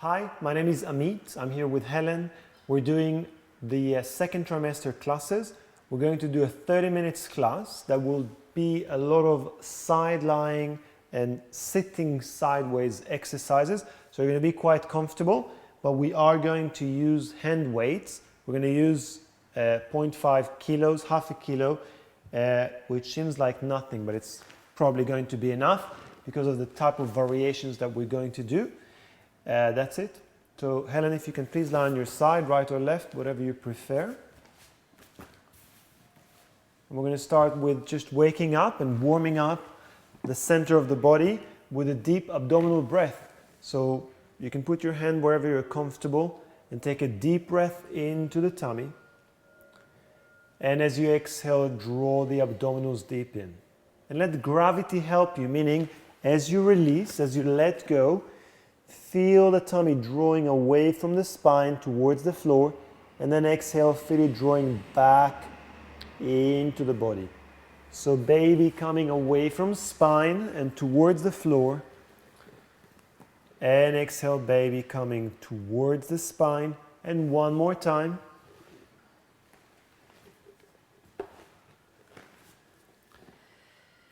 Hi, my name is Amit. I'm here with Helen. We're doing the second trimester classes. We're going to do a 30 minutes class that will be a lot of side lying and sitting sideways exercises. So you're going to be quite comfortable, but we are going to use hand weights. We're going to use 0.5 kilos, half a kilo, which seems like nothing, but it's probably going to be enough because of the type of variations that we're going to do. That's it. So Helen, if you can please lie on your side, right or left, whatever you prefer. And we're going to start with just waking up and warming up the center of the body with a deep abdominal breath. So you can put your hand wherever you're comfortable and take a deep breath into the tummy. And as you exhale, draw the abdominals deep in. And let gravity help you, meaning as you release, as you let go, feel the tummy drawing away from the spine towards the floor, and then exhale, feel it drawing back into the body. So baby coming away from spine and towards the floor, and exhale, baby coming towards the spine, and one more time.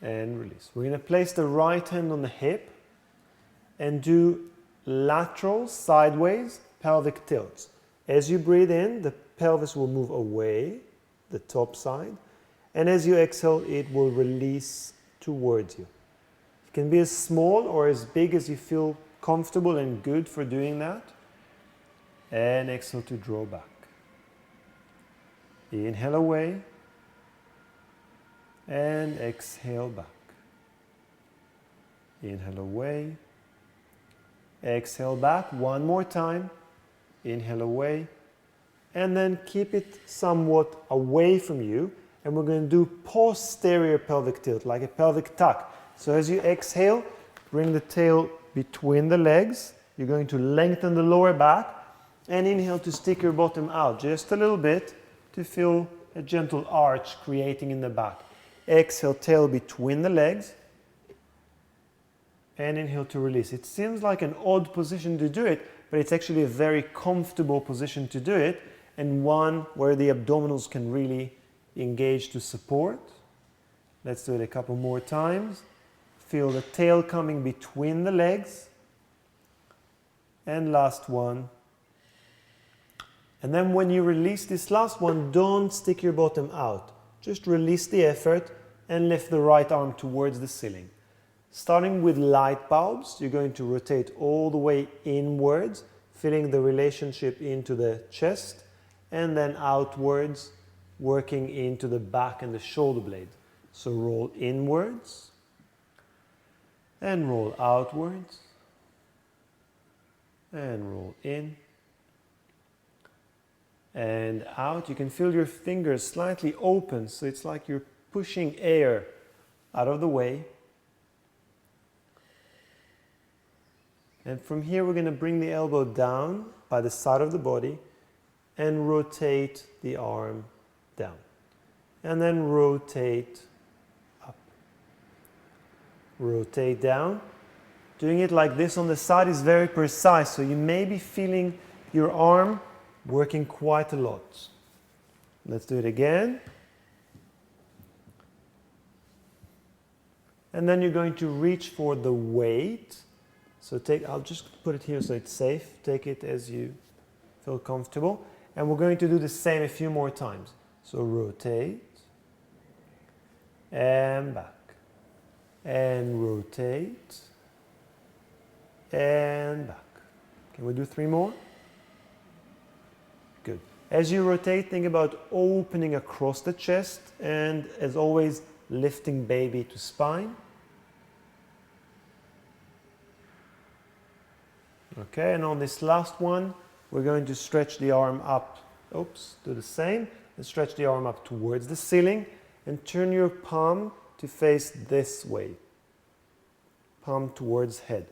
And release. We're going to place the right hand on the hip and do lateral, sideways, pelvic tilts. As you breathe in, the pelvis will move away, the top side, and as you exhale, it will release towards you. It can be as small or as big as you feel comfortable and good for doing that. And exhale to draw back. Inhale away, and exhale back. Inhale away. Exhale back one more time. Inhale away. And then keep it somewhat away from you. And we're going to do posterior pelvic tilt, like a pelvic tuck. So as you exhale, bring the tail between the legs. You're going to lengthen the lower back. And inhale to stick your bottom out just a little bit to feel a gentle arch creating in the back. Exhale, tail between the legs. And inhale to release. It seems like an odd position to do it, but it's actually a very comfortable position to do it, and one where the abdominals can really engage to support. Let's do it a couple more times. Feel the tail coming between the legs. And last one. And then when you release this last one, don't stick your bottom out. Just release the effort and lift the right arm towards the ceiling. Starting with light bulbs, you're going to rotate all the way inwards, feeling the relationship into the chest, and then outwards, working into the back and the shoulder blade. So roll inwards, and roll outwards, and roll in, and out. You can feel your fingers slightly open, so it's like you're pushing air out of the way. And from here, we're going to bring the elbow down by the side of the body and rotate the arm down. And then rotate up. Rotate down. Doing it like this on the side is very precise, so you may be feeling your arm working quite a lot. Let's do it again. And then you're going to reach for the weight. So I'll just put it here so it's safe. Take it as you feel comfortable. And we're going to do the same a few more times. So rotate, and back, and rotate, and back. Can we do 3 more? Good. As you rotate, think about opening across the chest, and as always, lifting baby to spine. Okay, and on this last one, we're going to stretch the arm up. Oops, do the same. And stretch the arm up towards the ceiling and turn your palm to face this way. Palm towards head.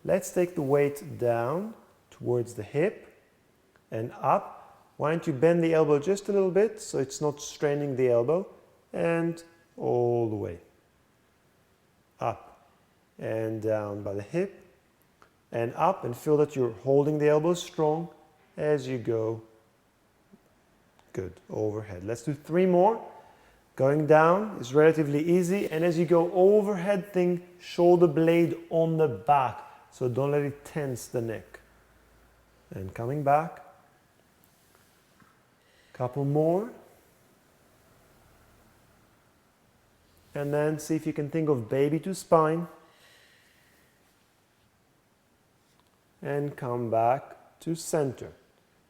Let's take the weight down towards the hip and up. Why don't you bend the elbow just a little bit so it's not straining the elbow, and all the way. Up and down by the hip and up, and feel that you're holding the elbows strong as you go. Good, overhead. Let's do 3 more. Going down is relatively easy, and as you go overhead, think shoulder blade on the back, so don't let it tense the neck. And coming back. Couple more. And then see if you can think of baby to spine. And come back to center.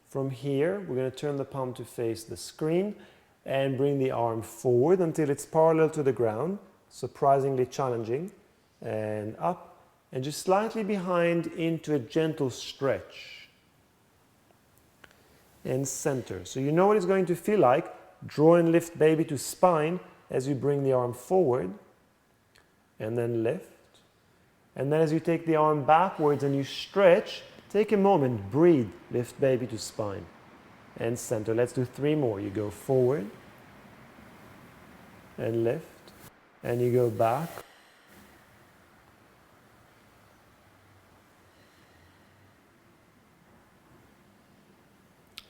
From here, we're going to turn the palm to face the screen and bring the arm forward until it's parallel to the ground. Surprisingly challenging. And up. And just slightly behind into a gentle stretch. And center. So you know what it's going to feel like. Draw and lift baby to spine as you bring the arm forward. And then lift. And then as you take the arm backwards and you stretch, take a moment, breathe, lift baby to spine and center. Let's do 3 more. You go forward and lift, and you go back.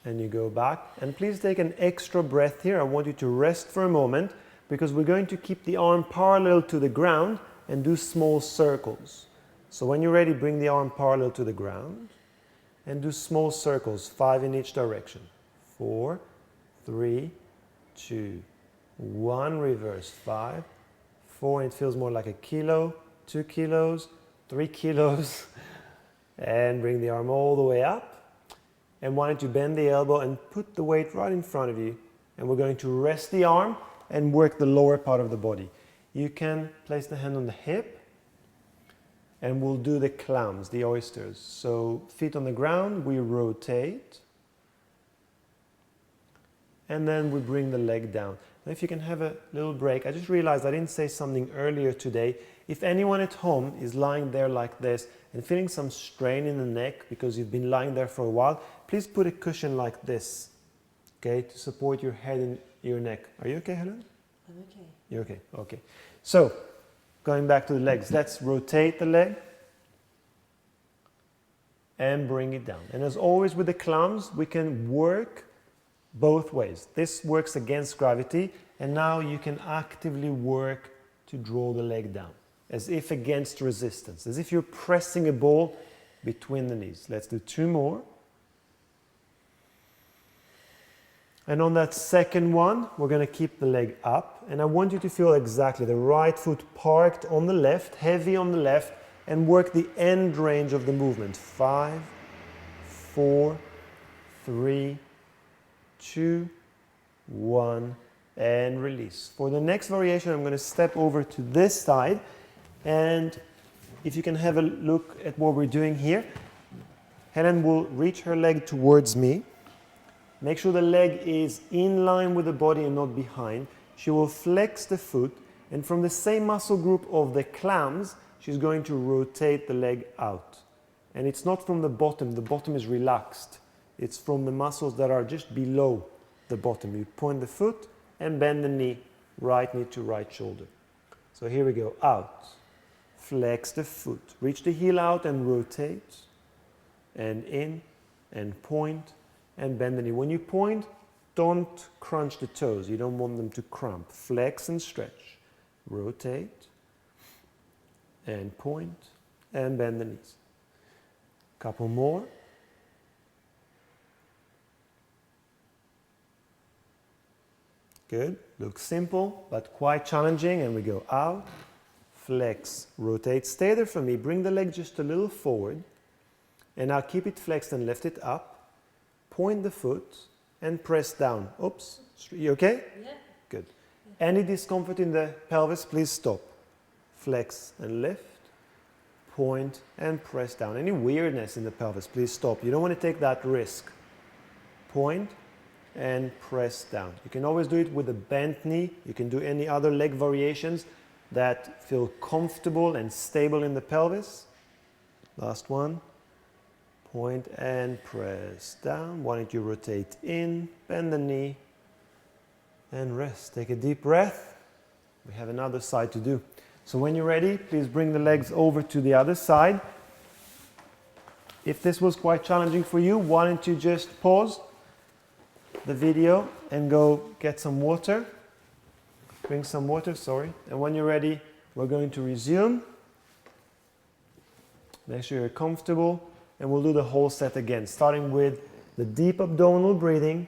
And you go back. And please take an extra breath here. I want you to rest for a moment because we're going to keep the arm parallel to the ground and do small circles. So when you're ready, bring the arm parallel to the ground and do small circles, 5 in each direction. 4, 3, 2, 1, reverse, 5, 4, and it feels more like a kilo, 2 kilos, 3 kilos, and bring the arm all the way up. And why don't you bend the elbow and put the weight right in front of you, and we're going to rest the arm and work the lower part of the body. You can place the hand on the hip, and we'll do the clams, the oysters. So feet on the ground, we rotate, and then we bring the leg down. Now if you can have a little break, I just realized I didn't say something earlier today. If anyone at home is lying there like this and feeling some strain in the neck because you've been lying there for a while, please put a cushion like this, okay, to support your head and your neck. Are you okay, Helen? I'm okay. You're okay, okay. So, going back to the legs, let's rotate the leg and bring it down. And as always with the clams, we can work both ways. This works against gravity, and now you can actively work to draw the leg down, as if against resistance, as if you're pressing a ball between the knees. Let's do 2 more. And on that second one, we're going to keep the leg up. And I want you to feel exactly the right foot parked on the left, heavy on the left, and work the end range of the movement. 5, 4, 3, 2, 1, and release. For the next variation, I'm going to step over to this side. And if you can have a look at what we're doing here, Helen will reach her leg towards me. Make sure the leg is in line with the body and not behind. She will flex the foot, and from the same muscle group of the clams, she's going to rotate the leg out. And it's not from the bottom is relaxed. It's from the muscles that are just below the bottom. You point the foot and bend the knee, right knee to right shoulder. So here we go, out. Flex the foot, reach the heel out and rotate, and in, and point, and bend the knee. When you point, don't crunch the toes. You don't want them to crump. Flex and stretch. Rotate, and point, and bend the knees. Couple more. Good. Looks simple, but quite challenging. And we go out, flex, rotate. Stay there for me. Bring the leg just a little forward. And now keep it flexed and lift it up. Point the foot and press down. Oops. You okay? Yeah. Good. Any discomfort in the pelvis, please stop. Flex and lift. Point and press down. Any weirdness in the pelvis, please stop. You don't want to take that risk. Point and press down. You can always do it with a bent knee. You can do any other leg variations that feel comfortable and stable in the pelvis. Last one. Point and press down. Why don't you rotate in, bend the knee, and rest. Take a deep breath. We have another side to do. So when you're ready, please bring the legs over to the other side. If this was quite challenging for you, why don't you just pause the video and go get some water. Bring some water, sorry. And when you're ready, we're going to resume. Make sure you're comfortable, and we'll do the whole set again, starting with the deep abdominal breathing,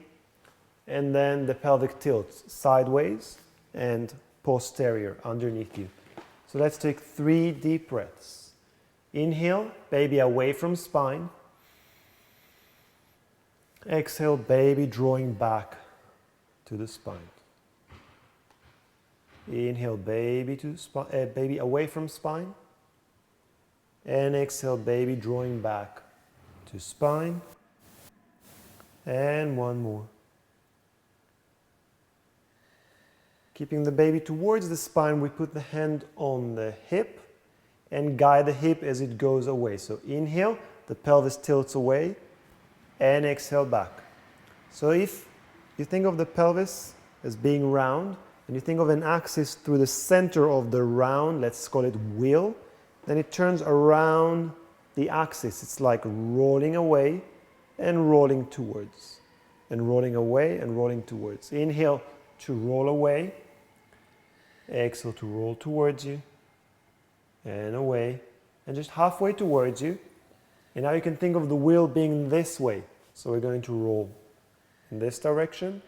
and then the pelvic tilt, sideways and posterior, underneath you. So let's take 3 deep breaths. Inhale, baby away from spine. Exhale, baby drawing back to the spine. Inhale, baby away from spine. And exhale, baby drawing back to spine. And one more. Keeping the baby towards the spine, we put the hand on the hip and guide the hip as it goes away. So inhale, the pelvis tilts away, and exhale back. So if you think of the pelvis as being round, and you think of an axis through the center of the round, let's call it wheel, then it turns around the axis. It's like rolling away and rolling towards, and rolling away and rolling towards. Inhale to roll away. Exhale to roll towards you and away, and just halfway towards you. And now you can think of the wheel being this way. So we're going to roll in this direction,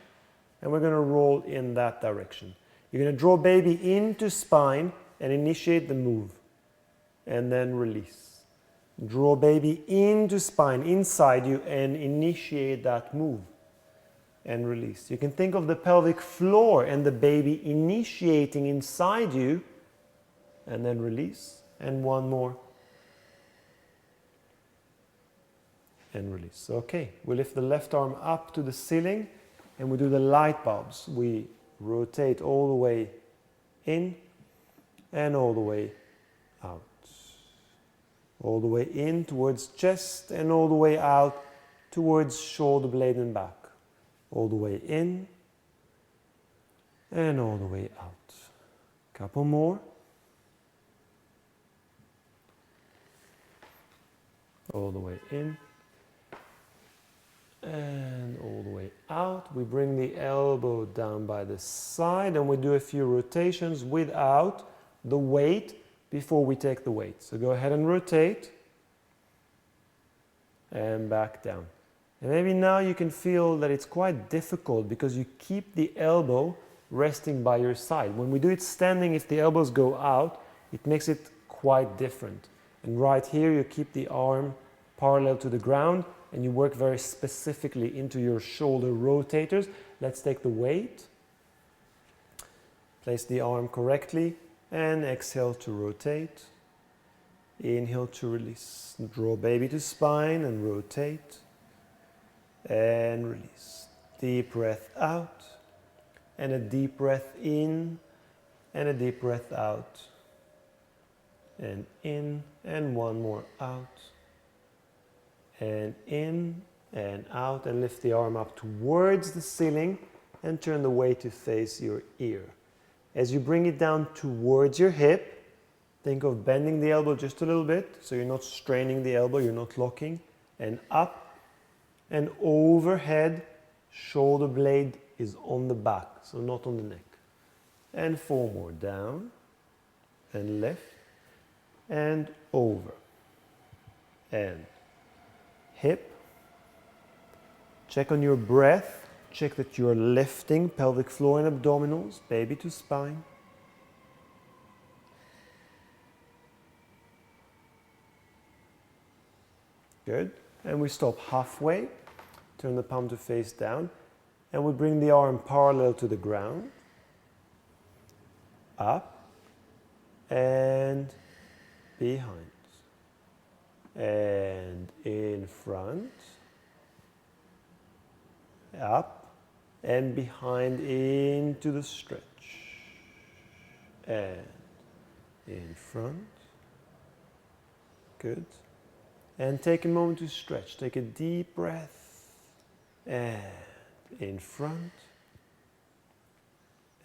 and we're going to roll in that direction. You're going to draw baby into spine and initiate the move, and then release. Draw baby into spine, inside you, and initiate that move. And release. You can think of the pelvic floor and the baby initiating inside you, and then release. And one more. And release. Okay, we lift the left arm up to the ceiling and we do the light bulbs. We rotate all the way in and all the way out. All the way in towards chest and all the way out towards shoulder blade and back. All the way in and all the way out. Couple more. All the way in and all the way out. We bring the elbow down by the side and we do a few rotations without the weight before we take the weight. So go ahead and rotate and back down. And maybe now you can feel that it's quite difficult because you keep the elbow resting by your side. When we do it standing, if the elbows go out, it makes it quite different. And right here, you keep the arm parallel to the ground and you work very specifically into your shoulder rotators. Let's take the weight. Place the arm correctly and exhale to rotate. Inhale to release. Draw baby to spine and rotate. And release. Deep breath out and a deep breath in and a deep breath out and in and one more out and in and out, and lift the arm up towards the ceiling and turn the weight to face your ear. As you bring it down towards your hip, think of bending the elbow just a little bit so you're not straining the elbow, you're not locking, and up and overhead, shoulder blade is on the back, so not on the neck. And 4 more, down and lift and over and hip. Check on your breath, check that you're lifting pelvic floor and abdominals, baby to spine. Good. And we stop halfway, turn the palm to face down, and we bring the arm parallel to the ground, up and behind, and in front, up and behind into the stretch, and in front, good. And take a moment to stretch. Take a deep breath. And in front.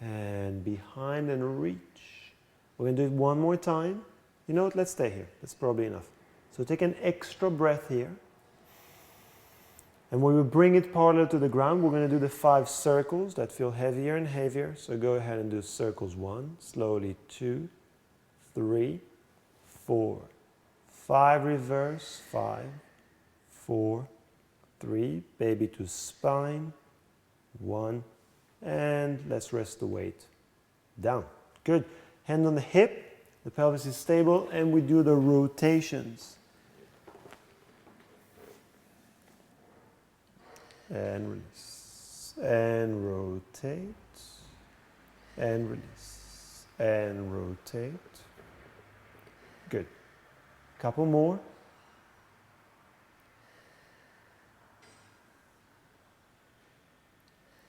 And behind and reach. We're going to do it one more time. You know what? Let's stay here. That's probably enough. So take an extra breath here. And when we bring it parallel to the ground, we're going to do the 5 circles that feel heavier and heavier. So go ahead and do circles 1, slowly 2, 3, 4, 5, reverse, 5, 4, 3, baby to spine, 1, and let's rest the weight down. Good. Hand on the hip, the pelvis is stable, and we do the rotations. And release, and rotate, and release, and rotate. Good. Couple more.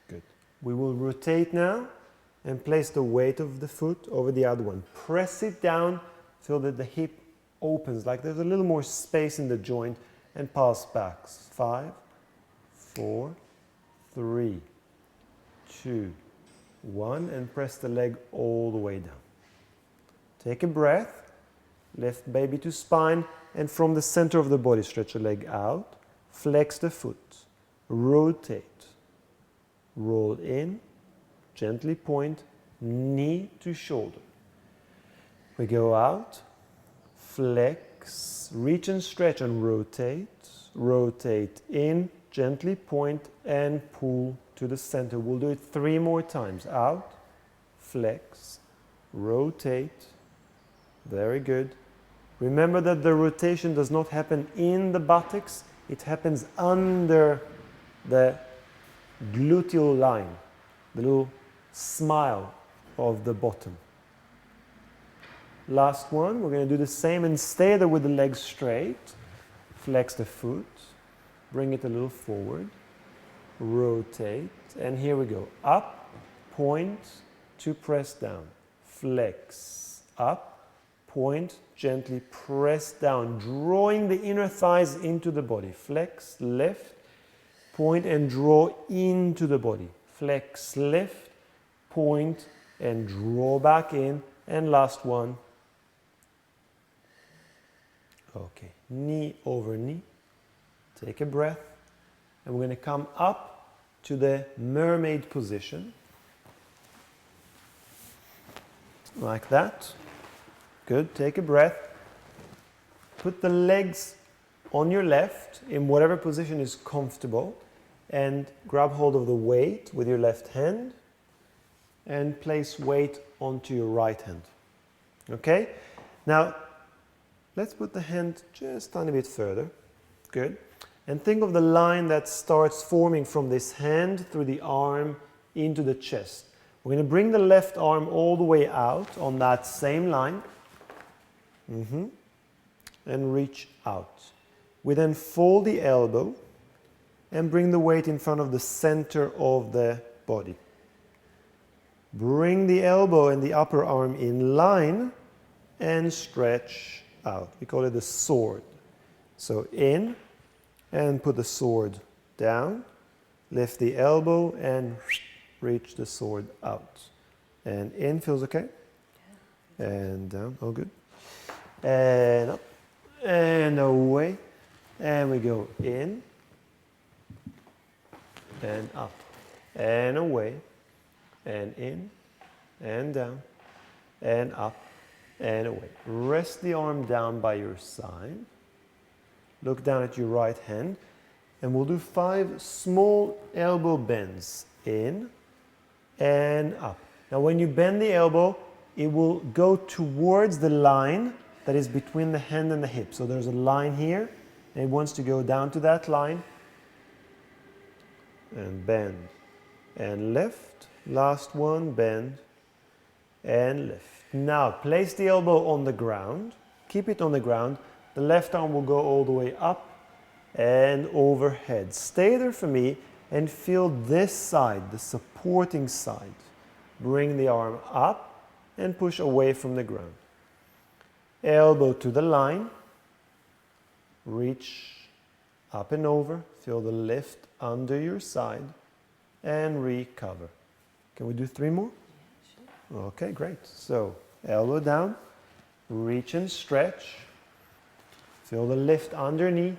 Good. We will rotate now and place the weight of the foot over the other one. Press it down so that the hip opens, like there's a little more space in the joint, and pass back. 5, 4, 3, 2, 1, and press the leg all the way down. Take a breath, lift baby to spine, and from the center of the body, stretch the leg out, flex the foot, rotate, roll in, gently point, knee to shoulder. We go out, flex, reach and stretch and rotate, rotate in, gently point and pull to the center. We'll do it 3 more times. Out, flex, rotate. Very good. Remember that the rotation does not happen in the buttocks, it happens under the gluteal line, the little smile of the bottom. Last one, we're going to do the same and stay there with the legs straight. Flex the foot. Bring it a little forward, rotate, and here we go. Up, point to press down, flex, up, point, gently press down, drawing the inner thighs into the body. Flex, lift, point and draw into the body. Flex, lift, point and draw back in. And last one. Okay, knee over knee. Take a breath, and we're going to come up to the mermaid position, like that. Good, take a breath. Put the legs on your left in whatever position is comfortable, and grab hold of the weight with your left hand, and place weight onto your right hand. Okay? Now, let's put the hand just a tiny bit further. Good. And think of the line that starts forming from this hand through the arm into the chest. We're going to bring the left arm all the way out on that same line. And reach out. We then fold the elbow and bring the weight in front of the center of the body. Bring the elbow and the upper arm in line and stretch out. We call it the sword. So in, and put the sword down, lift the elbow and reach the sword out. And in, feels okay? And down, all good. And up, and away. And we go in, and up, and away, and in, and down, and up, and away. Rest the arm down by your side. Look down at your right hand, and we'll do 5 small elbow bends. In and up. Now when you bend the elbow, it will go towards the line that is between the hand and the hip. So there's a line here, and it wants to go down to that line. And bend. And lift. Last one, bend. And lift. Now place the elbow on the ground. Keep it on the ground. The left arm will go all the way up and overhead. Stay there for me and feel this side, the supporting side. Bring the arm up and push away from the ground. Elbow to the line. Reach up and over. Feel the lift under your side and recover. Can we do 3 more? Yeah, sure. Okay, great. So elbow down, reach and stretch. Feel the lift underneath.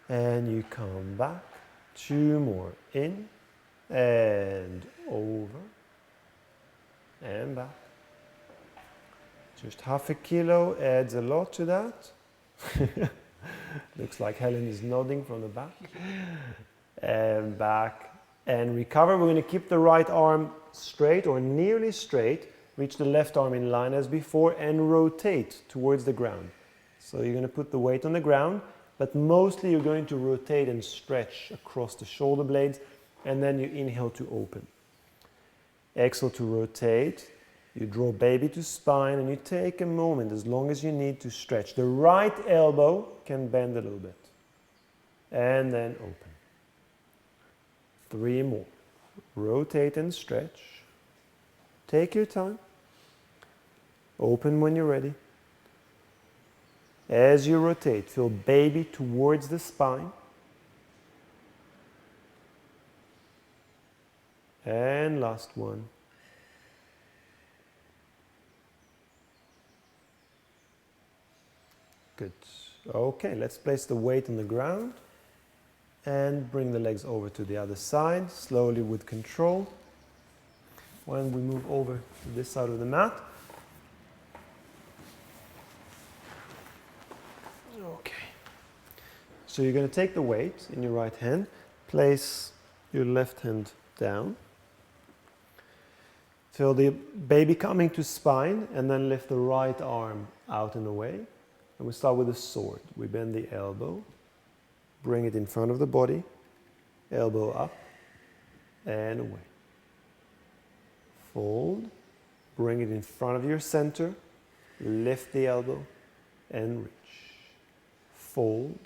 And you come back. 2 more. In and over and back. Just half a kilo adds a lot to that. Looks like Helen is nodding from the back. And back and recover. We're going to keep the right arm straight or nearly straight. Reach the left arm in line as before and rotate towards the ground. So you're going to put the weight on the ground, but mostly you're going to rotate and stretch across the shoulder blades, and then you inhale to open. Exhale to rotate. You draw baby to spine and you take a moment as long as you need to stretch. The right elbow can bend a little bit. And then open. 3 more. Rotate and stretch. Take your time. Open when you're ready. As you rotate, feel baby towards the spine. And last one. Good. Okay, let's place the weight on the ground and bring the legs over to the other side, slowly with control. When we move over to this side of the mat. Okay. So you're going to take the weight in your right hand, place your left hand down. Feel the baby coming to spine and then lift the right arm out and away. And we start with a sword. We bend the elbow, bring it in front of the body, elbow up and away. Fold, bring it in front of your center, lift the elbow and reach. Fold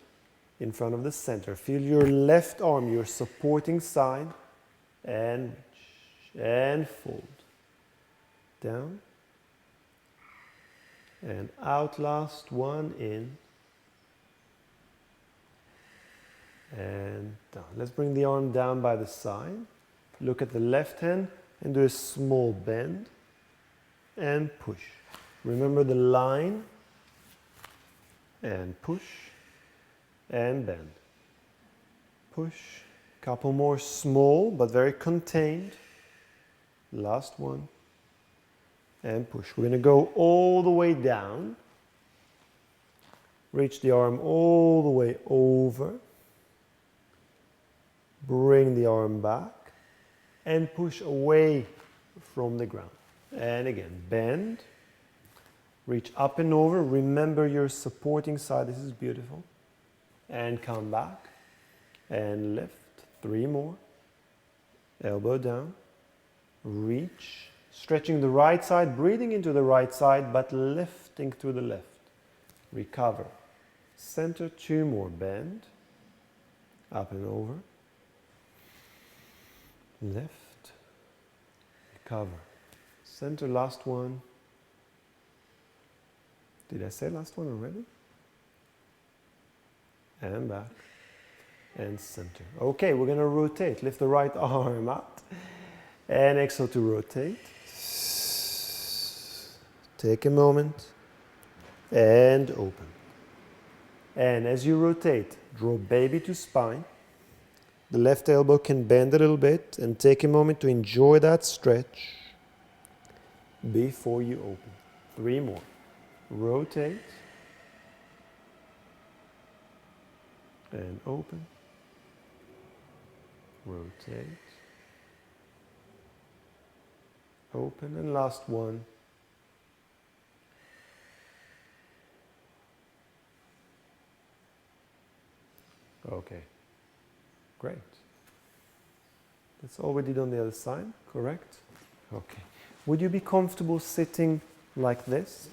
in front of the center. Feel your left arm, your supporting side, and reach. And fold. Down. And out, last one, in. And down. Let's bring the arm down by the side. Look at the left hand and do a small bend. And push. Remember the line. And push. And bend. Push. Couple more small but very contained. Last one. And push. We're going to go all the way down. Reach the arm all the way over. Bring the arm back. And push away from the ground. And again, bend. Reach up and over. Remember your supporting side. This is beautiful. And come back. And lift. 3 more. Elbow down. Reach. Stretching the right side, breathing into the right side, but lifting to the left. Recover. Center, 2 more. Bend. Up and over. Lift. Recover. Center, last one. Did I say last one already? And back. And center. Okay, we're going to rotate. Lift the right arm up. And exhale to rotate. Take a moment and open. And as you rotate, draw baby to spine. The left elbow can bend a little bit and take a moment to enjoy that stretch before you open. 3 more. Rotate and open. Rotate. Open and last one. Okay, great. That's all we did on the other side, correct? Okay. Would you be comfortable sitting like this?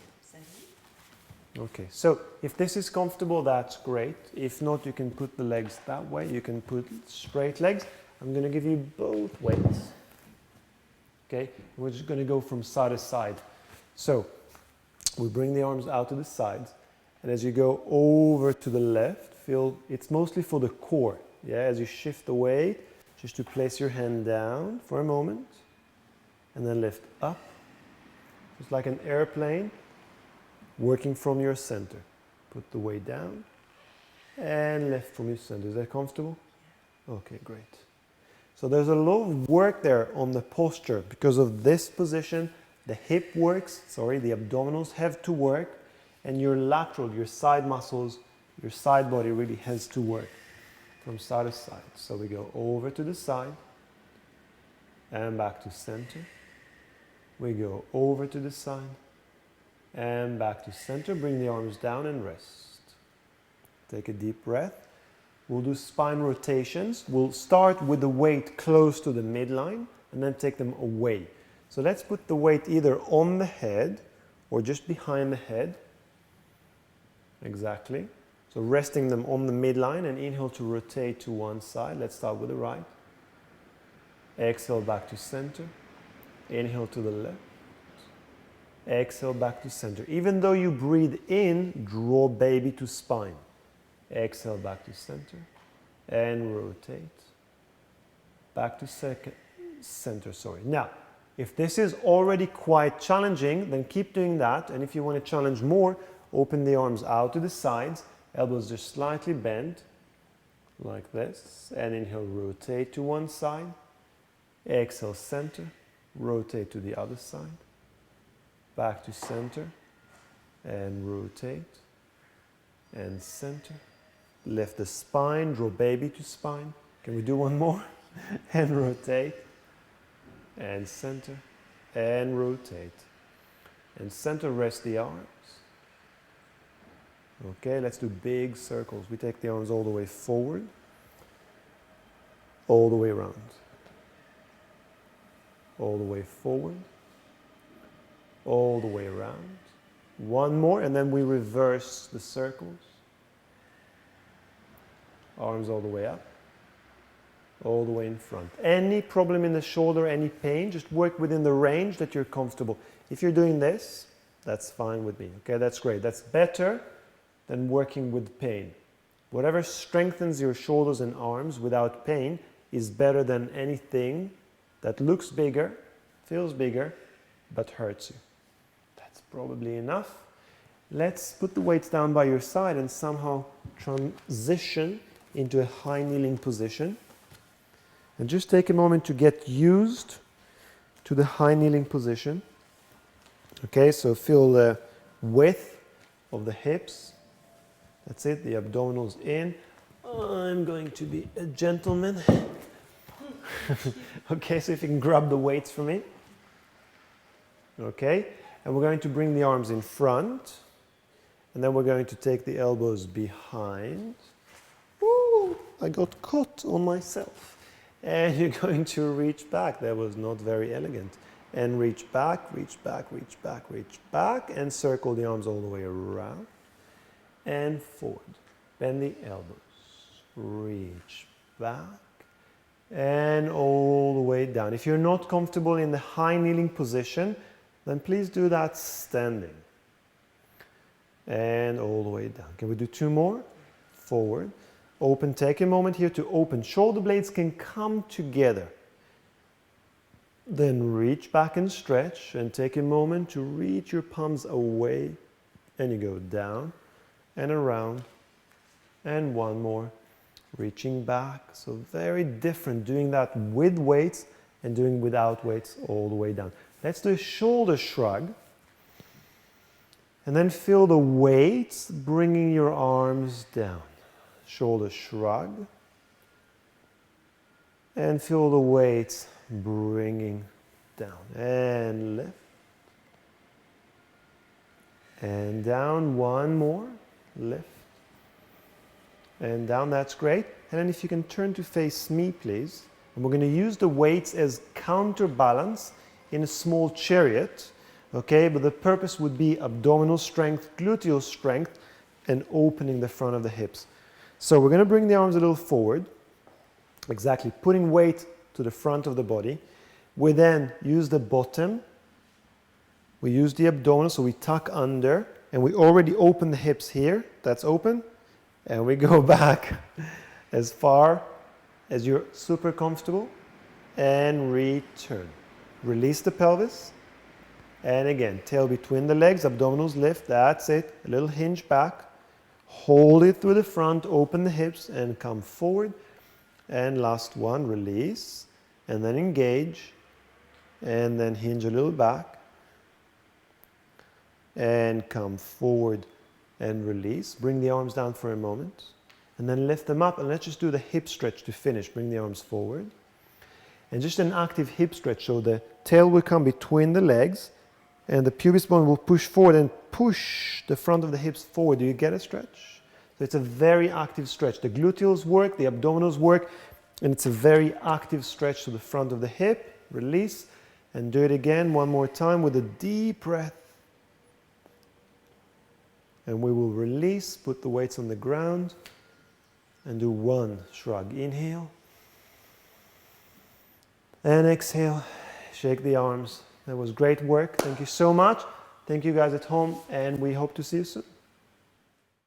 Okay, so if this is comfortable, that's great. If not, you can put the legs that way. You can put straight legs. I'm going to give you both weights. Okay, we're just going to go from side to side. So we bring the arms out to the sides, and as you go over to the left, feel it's mostly for the core. Yeah, as you shift the weight, just to place your hand down for a moment, and then lift up, just like an airplane, working from your center. Put the weight down and lift from your center. Is that comfortable? Okay, great. So there's a lot of work there on the posture because of this position. The hip works, the abdominals have to work, and your lateral, your side muscles, your side body really has to work from side to side. So we go over to the side and back to center. We go over to the side and back to center. Bring the arms down and rest. Take a deep breath. We'll do spine rotations. We'll start with the weight close to the midline and then take them away. So let's put the weight either on the head or just behind the head. Exactly. So resting them on the midline and inhale to rotate to one side. Let's start with the right. Exhale back to center. Inhale to the left. Exhale back to center. Even though you breathe in, draw baby to spine. Exhale back to center and rotate. Back to center. Now, if this is already quite challenging, then keep doing that. And if you want to challenge more, open the arms out to the sides. Elbows just slightly bent, like this. And inhale, rotate to one side. Exhale, center. Rotate to the other side. Back to center. And rotate. And center. Lift the spine, draw baby to spine. Can we do one more? And rotate. And center. And rotate. And center, rest the arms. Okay, let's do big circles. We take the arms all the way forward, all the way around. All the way forward, all the way around. One more, and then we reverse the circles. Arms all the way up, all the way in front. Any problem in the shoulder, any pain, just work within the range that you're comfortable. If you're doing this, that's fine with me. Okay, that's great. That's better than working with pain. Whatever strengthens your shoulders and arms without pain is better than anything that looks bigger, feels bigger, but hurts you. That's probably enough. Let's put the weights down by your side and somehow transition into a high kneeling position. And just take a moment to get used to the high kneeling position. Okay, so feel the width of the hips. That's it, the abdominals in. I'm going to be a gentleman. Okay, so if you can grab the weights for me. Okay, and we're going to bring the arms in front. And then we're going to take the elbows behind. Ooh, I got caught on myself. And you're going to reach back. That was not very elegant. And reach back, reach back, reach back, reach back. And circle the arms all the way around. And forward. Bend the elbows. Reach back. And all the way down. If you're not comfortable in the high kneeling position, then please do that standing. And all the way down. Can we do two more? Forward. Open. Take a moment here to open. Shoulder blades can come together. Then reach back and stretch. And take a moment to reach your palms away. And you go down and around. And one more. Reaching back. So very different doing that with weights and doing without weights all the way down. Let's do a shoulder shrug. And then feel the weights bringing your arms down. Shoulder shrug. And feel the weights bringing down. And lift. And down. One more. Lift. And down. That's great. And then if you can turn to face me, please. And we're going to use the weights as counterbalance in a small chariot. Okay, but the purpose would be abdominal strength, gluteal strength, and opening the front of the hips. So we're going to bring the arms a little forward. Exactly, putting weight to the front of the body. We then use the bottom. We use the abdominal, so we tuck under. And we already open the hips here. That's open. And we go back as far as you're super comfortable. And return. Release the pelvis. And again, tail between the legs, abdominals lift, that's it. A little hinge back. Hold it through the front, open the hips and come forward. And last one, release. And then engage. And then hinge a little back. And come forward and release. Bring the arms down for a moment. And then lift them up and let's just do the hip stretch to finish. Bring the arms forward. And just an active hip stretch. So the tail will come between the legs and the pubis bone will push forward and push the front of the hips forward. Do you get a stretch? So it's a very active stretch. The gluteals work, the abdominals work, and it's a very active stretch to the front of the hip. Release and do it again one more time with a deep breath. And we will release, put the weights on the ground and do one shrug. Inhale and exhale. Shake the arms. That was great work. Thank you so much. Thank you guys at home and we hope to see you soon.